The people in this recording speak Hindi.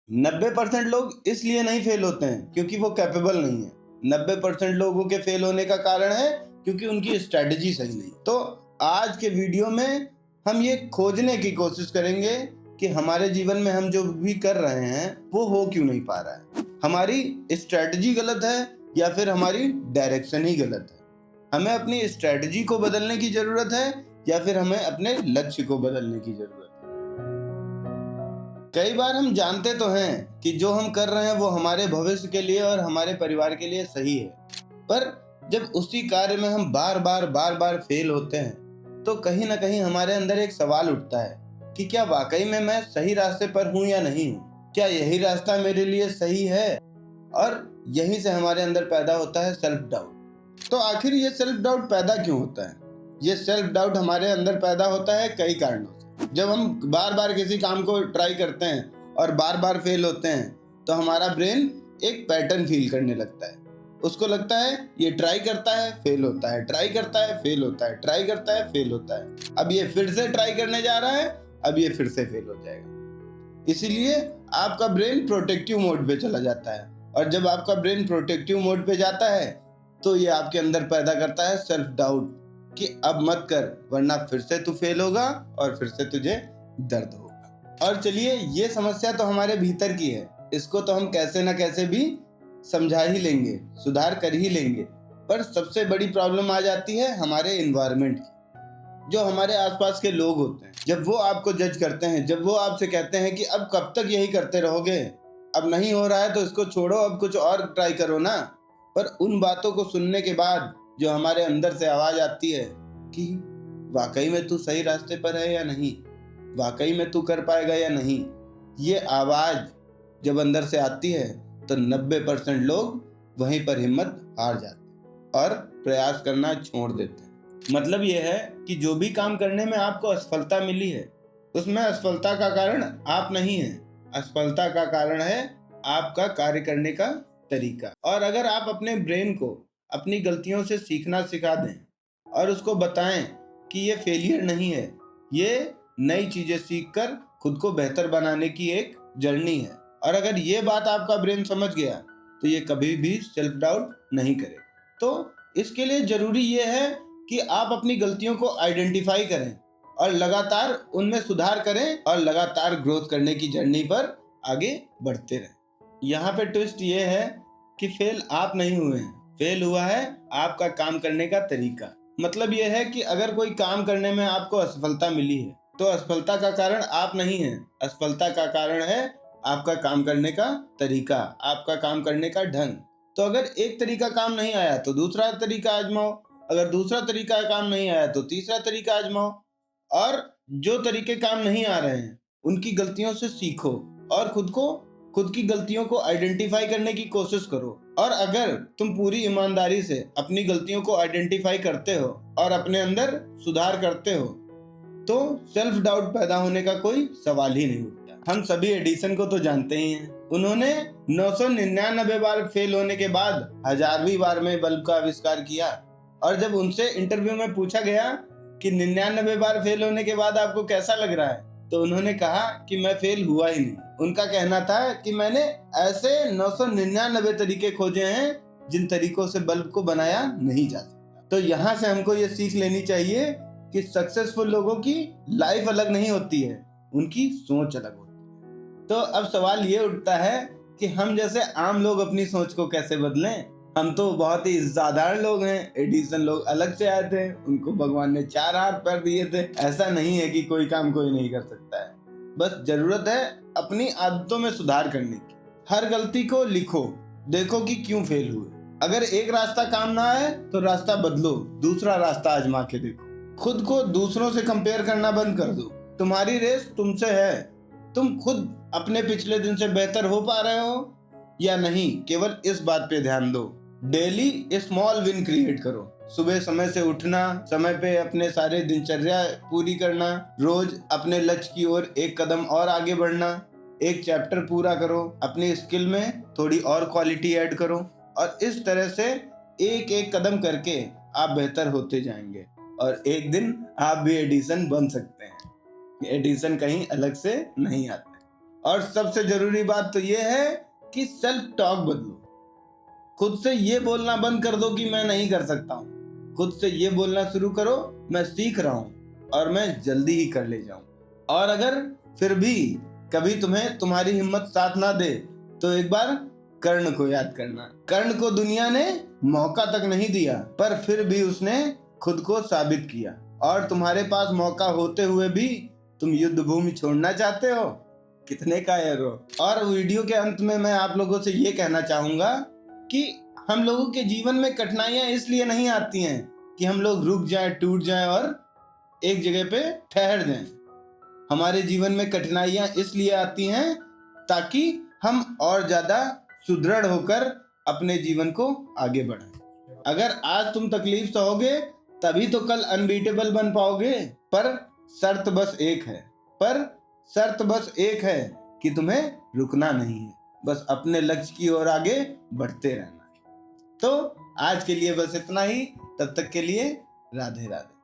90% लोग इसलिए नहीं फेल होते हैं क्योंकि वो कैपेबल नहीं है। 90% लोगों के फेल होने का कारण है क्योंकि उनकी स्ट्रेटजी सही नहीं। तो आज के वीडियो में हम ये खोजने की कोशिश करेंगे कि हमारे जीवन में हम जो भी कर रहे हैं वो हो क्यों नहीं पा रहा है। हमारी स्ट्रेटजी गलत है या फिर हमारी डायरेक्शन ही गलत है। हमें अपनी स्ट्रेटजी को बदलने की जरूरत है या फिर हमें अपने लक्ष्य को बदलने की जरूरत है। कई बार हम जानते तो हैं कि जो हम कर रहे हैं वो हमारे भविष्य के लिए और हमारे परिवार के लिए सही है, पर जब उसी कार्य में हम बार बार फेल होते हैं तो कहीं ना कहीं हमारे अंदर एक सवाल उठता है कि क्या वाकई में मैं सही रास्ते पर हूं या नहीं हूं, क्या यही रास्ता मेरे लिए सही है। और यहीं से हमारे अंदर पैदा होता है सेल्फ डाउट। तो आखिर ये सेल्फ डाउट पैदा क्यों होता है? ये सेल्फ डाउट हमारे अंदर पैदा होता है कई कारणों से। जब हम बार बार किसी काम को ट्राई करते हैं और बार बार फेल होते हैं तो हमारा ब्रेन एक पैटर्न फील करने लगता है। उसको लगता है ये ट्राई करता है फेल होता है, ट्राई करता है फेल होता है, ट्राई करता है फेल होता है, अब ये फिर से ट्राई करने जा रहा है, अब ये फिर से फेल हो जाएगा। इसीलिए आपका ब्रेन प्रोटेक्टिव मोड पे चला जाता है, और जब आपका ब्रेन प्रोटेक्टिव मोड पे जाता है तो ये आपके अंदर पैदा करता है सेल्फ डाउट कि अब मत कर वरना फिर से तू फेल होगा और फिर से तुझे दर्द होगा। और चलिए, ये समस्या तो हमारे भीतर की है, इसको तो हम कैसे ना कैसे भी समझा ही लेंगे, सुधार कर ही लेंगे। पर सबसे बड़ी प्रॉब्लम आ जाती है हमारे एनवायरनमेंट की। जो हमारे आसपास के लोग होते हैं, जब वो आपको जज करते हैं, जब वो आपसे कहते हैं कि अब कब तक यही करते रहोगे, अब नहीं हो रहा है तो इसको छोड़ो, अब कुछ और ट्राई करो ना। पर उन बातों को सुनने के बाद जो हमारे अंदर से आवाज आती है कि वाकई में तू सही रास्ते पर है या नहीं, वाकई में तू कर पाएगा या नहीं, ये आवाज जब अंदर से आती है तो 90% लोग वहीं पर हिम्मत हार जाते हैं और प्रयास करना छोड़ देते हैं। मतलब यह है कि जो भी काम करने में आपको असफलता मिली है उसमें असफलता का कारण आप नहीं है, असफलता का कारण है आपका कार्य करने का तरीका। और अगर आप अपने ब्रेन को अपनी गलतियों से सीखना सिखा दें और उसको बताएं कि ये फेलियर नहीं है, ये नई चीजें सीखकर खुद को बेहतर बनाने की एक जर्नी है, और अगर ये बात आपका ब्रेन समझ गया तो ये कभी भी सेल्फ डाउट नहीं करेगा। तो इसके लिए जरूरी ये है कि आप अपनी गलतियों को आइडेंटिफाई करें और लगातार उनमें सुधार करें और लगातार ग्रोथ करने की जर्नी पर आगे बढ़ते रहें। यहाँ पे ट्विस्ट ये है कि फेल आप नहीं हुए हैं, फेल हुआ है आपका काम करने का तरीका। मतलब यह है कि अगर कोई काम करने में आपको असफलता मिली है तो असफलता का कारण आप नहीं है, असफलता का कारण है आपका काम करने का तरीका, आपका काम करने का ढंग। तो अगर एक तरीका काम नहीं आया तो दूसरा तरीका आजमाओ, अगर दूसरा तरीका काम नहीं आया तो तीसरा तरीका आजमाओ, और जो तरीके काम नहीं आ रहे हैं उनकी गलतियों से सीखो और खुद की गलतियों को आइडेंटिफाई करने की कोशिश करो। और अगर तुम पूरी ईमानदारी से अपनी गलतियों को आइडेंटिफाई करते हो और अपने अंदर सुधार करते हो तो सेल्फ डाउट पैदा होने का कोई सवाल ही नहीं उठता। हम सभी एडिसन को तो जानते ही हैं, उन्होंने 999 बार फेल होने के बाद 1000वीं बार में बल्ब का आविष्कार किया। और जब उनसे इंटरव्यू में पूछा गया कि 99 बार फेल होने के बाद आपको कैसा लग रहा है, तो उन्होंने कहा कि मैं फेल हुआ ही नहीं। उनका कहना था कि मैंने ऐसे 999 तरीके खोजे हैं जिन तरीकों से बल्ब को बनाया नहीं जा सकता। तो यहाँ से हमको ये सीख लेनी चाहिए कि सक्सेसफुल लोगों की लाइफ अलग नहीं होती है, उनकी सोच अलग होती है। तो अब सवाल ये उठता है कि हम जैसे आम लोग अपनी सोच को कैसे बदलें। हम तो बहुत ही साधारण लोग हैं, एडिसन लोग अलग से आए थे, उनको भगवान ने 4 हाथ पैर दिए थे। ऐसा नहीं है कि कोई काम कोई नहीं कर सकता है, बस जरूरत है अपनी आदतों में सुधार करने की। हर गलती को लिखो, देखो कि क्यों फेल हुए। अगर एक रास्ता काम ना आए तो रास्ता बदलो, दूसरा रास्ता आजमा के देखो। खुद को दूसरों से कंपेयर करना बंद कर दो, तुम्हारी रेस तुमसे है। तुम खुद अपने पिछले दिन से बेहतर हो पा रहे हो या नहीं, केवल इस बात पे ध्यान दो। डेली स्मॉल विन क्रिएट करो, सुबह समय से उठना, समय पे अपने सारे दिनचर्या पूरी करना, रोज अपने लक्ष्य की ओर एक कदम और आगे बढ़ना, एक चैप्टर पूरा करो, अपनी स्किल में थोड़ी और क्वालिटी ऐड करो, और इस तरह से एक एक कदम करके आप बेहतर होते जाएंगे और एक दिन आप भी एडिसन बन सकते हैं। एडिसन कहीं अलग से नहीं आते। और सबसे जरूरी बात तो ये है कि सेल्फ टॉक बदलो। खुद से ये बोलना बंद कर दो कि मैं नहीं कर सकता हूँ। खुद से ये बोलना शुरू करो, मैं सीख रहा हूँ और मैं जल्दी ही कर ले जाऊँ। और अगर फिर भी कभी तुम्हें तुम्हारी हिम्मत साथ ना दे तो एक बार कर्ण को याद करना। कर्ण को दुनिया ने मौका तक नहीं दिया, पर फिर भी उसने खुद को साबित किया। और तुम्हारे पास मौका होते हुए भी तुम युद्ध भूमि छोड़ना चाहते हो, कितने कायर हो। और वीडियो के अंत में मैं आप लोगों से ये कहना चाहूंगा कि हम लोगों के जीवन में कठिनाइयां इसलिए नहीं आती हैं कि हम लोग रुक जाएं, टूट जाएं और एक जगह पे ठहर जाएं। हमारे जीवन में कठिनाइयां इसलिए आती हैं ताकि हम और ज्यादा सुदृढ़ होकर अपने जीवन को आगे बढ़ाएं। अगर आज तुम तकलीफ सहोगे तभी तो कल अनबीटेबल बन पाओगे। पर शर्त बस एक है कि तुम्हें रुकना नहीं है, बस अपने लक्ष्य की ओर आगे बढ़ते रहना है। तो आज के लिए बस इतना ही। तब तक के लिए राधे राधे।